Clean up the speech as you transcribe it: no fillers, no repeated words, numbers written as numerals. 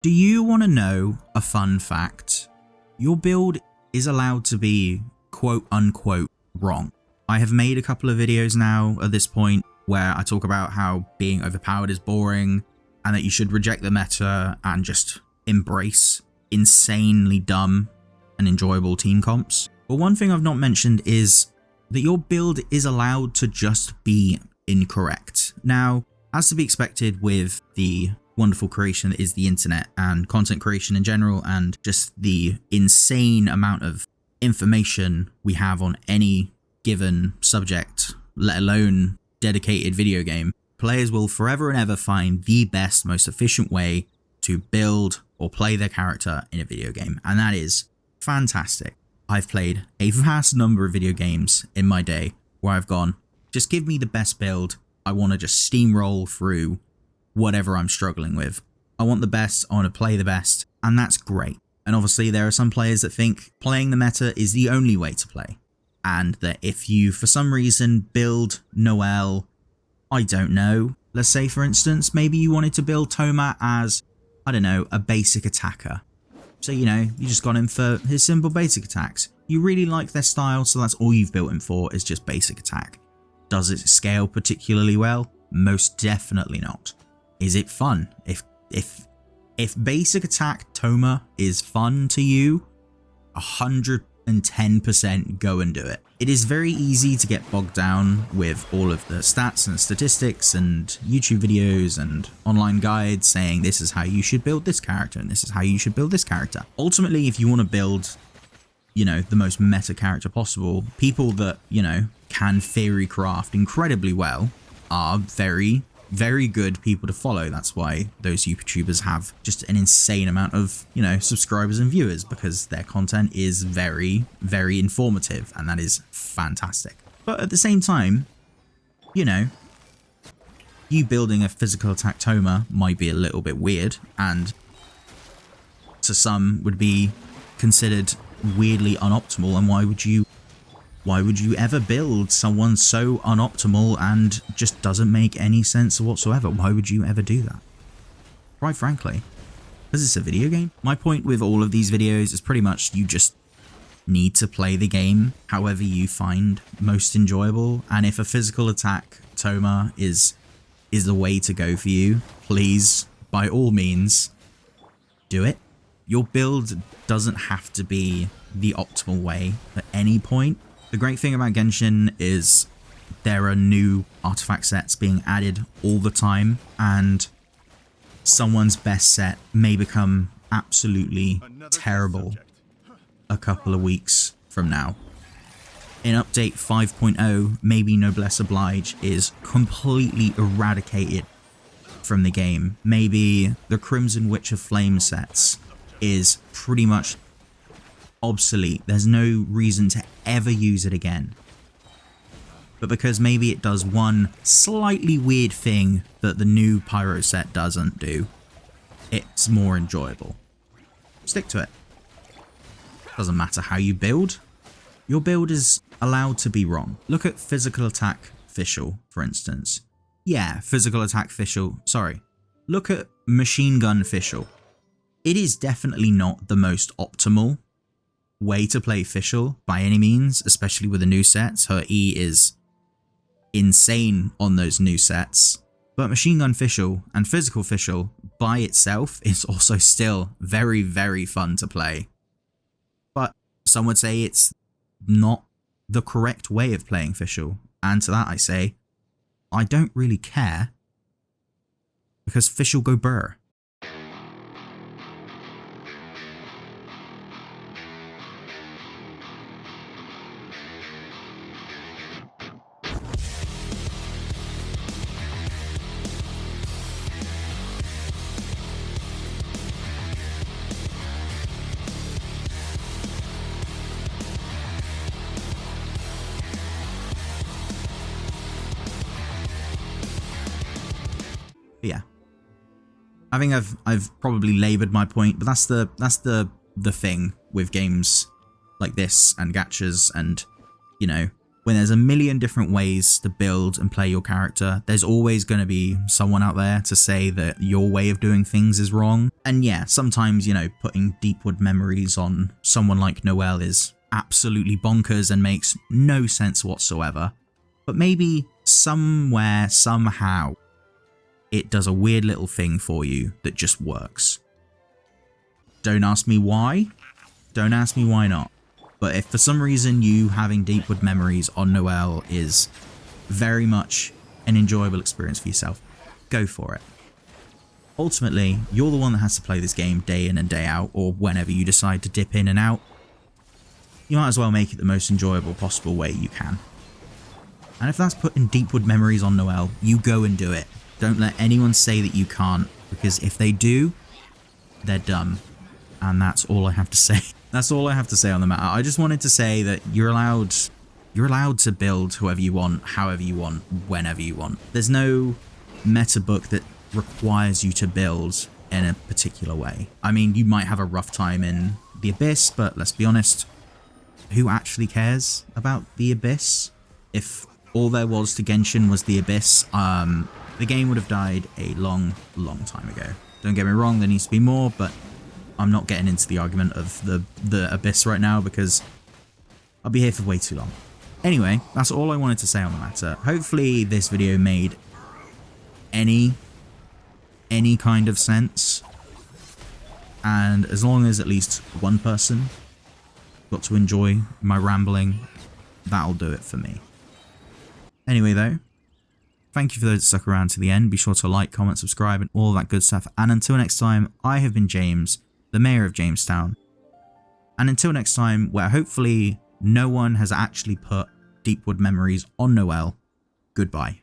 Do you want to know a fun fact? Your build is allowed to be quote unquote wrong. I have made a couple of videos now at this point where I talk about how being overpowered is boring and that you should reject the meta and just embrace insanely dumb and enjoyable team comps. But one thing I've not mentioned is that your build is allowed to just be incorrect. Now, as to be expected with the wonderful creation that is the internet and content creation in general, and just the insane amount of information we have on any given subject, let alone dedicated video game, players will forever and ever find the best, most efficient way to build or play their character in a video game, and that is fantastic. I've played a vast number of video games in my day where I've gone, just give me the best build, I want to just steamroll through whatever I'm struggling with. I want the best, I want to play the best, and that's great. And obviously there are some players that think playing the meta is the only way to play, and that if you for some reason build Noel, I don't know, let's say for instance, maybe you wanted to build Toma as, I don't know, a basic attacker. So, you know, you just got him for his simple basic attacks. You really like their style, so that's all you've built him for, is just basic attack. Does it scale particularly well? Most definitely not. Is it fun? If basic attack Toma is fun to you, 110% go and do it. It is very easy to get bogged down with all of the stats and statistics and YouTube videos and online guides saying this is how you should build this character and this is how you should build this character. Ultimately, if you want to build, you know, the most meta character possible, people that, you know, can theory craft incredibly well are very good people to follow. That's why those YouTubers have just an insane amount of, you know, subscribers and viewers, because their content is very informative, and that is fantastic. But at the same time, you know, you building a physical attack Toma might be a little bit weird, and to some would be considered weirdly unoptimal. And why would you ever build someone so unoptimal and just doesn't make any sense whatsoever? Why would you ever do that? Quite frankly, because it's a video game. My point with all of these videos is pretty much you just need to play the game however you find most enjoyable. And if a physical attack Toma is the way to go for you, please, by all means, do it. Your build doesn't have to be the optimal way at any point. The great thing about Genshin is there are new artifact sets being added all the time, and someone's best set may become absolutely terrible a couple of weeks from now. In update 5.0, maybe Noblesse Oblige is completely eradicated from the game. Maybe the Crimson Witch of Flame sets is pretty much obsolete. There's no reason to ever use it again. But because maybe it does one slightly weird thing that the new Pyro set doesn't do, it's more enjoyable. Stick to it. Doesn't matter how you build. Your build is allowed to be wrong. Look at physical attack Fischl, for instance. Yeah, physical attack Fischl. Sorry. Look at machine gun Fischl. It is definitely not the most optimal way to play Fischl by any means, especially with the new sets. Her E is insane on those new sets. But Machine Gun Fischl and Physical Fischl by itself is also still very fun to play. But some would say it's not the correct way of playing Fischl. And to that I say, I don't really care, because Fischl Go Brrr. But yeah, I think I've probably laboured my point, but that's the thing with games like this and gachas and, you know, When there's a million different ways to build and play your character, there's always going to be someone out there to say that your way of doing things is wrong. And yeah, sometimes, you know, putting Deepwood Memories on someone like Noelle is absolutely bonkers and makes no sense whatsoever. But maybe somewhere, somehow, it does a weird little thing for you that just works. Don't ask me why. Don't ask me why not. But if for some reason you having Deepwood Memories on Noelle is very much an enjoyable experience for yourself, go for it. Ultimately, you're the one that has to play this game day in and day out, or whenever you decide to dip in and out. You might as well make it the most enjoyable possible way you can. And if that's putting Deepwood Memories on Noelle, you go and do it. Don't let anyone say that you can't, because if they do, they're dumb. And that's all I have to say. That's all I have to say on the matter. I just wanted to say that you're allowed to build whoever you want, however you want, whenever you want. There's no meta book that requires you to build in a particular way. I mean, you might have a rough time in the Abyss, but let's be honest, who actually cares about the Abyss? If all there was to Genshin was the Abyss, the game would have died a long, long time ago. Don't get me wrong, there needs to be more, but I'm not getting into the argument of the Abyss right now because I'll be here for way too long. Anyway, that's all I wanted to say on the matter. Hopefully this video made any kind of sense. And as long as at least one person got to enjoy my rambling, that'll do it for me. Anyway though, thank you for those that stuck around to the end. Be sure to like, comment, subscribe, and all that good stuff. And until next time, I have been James, the Mayor of JamessTown. And until next time, where hopefully no one has actually put Deepwood Memories on Noelle, goodbye.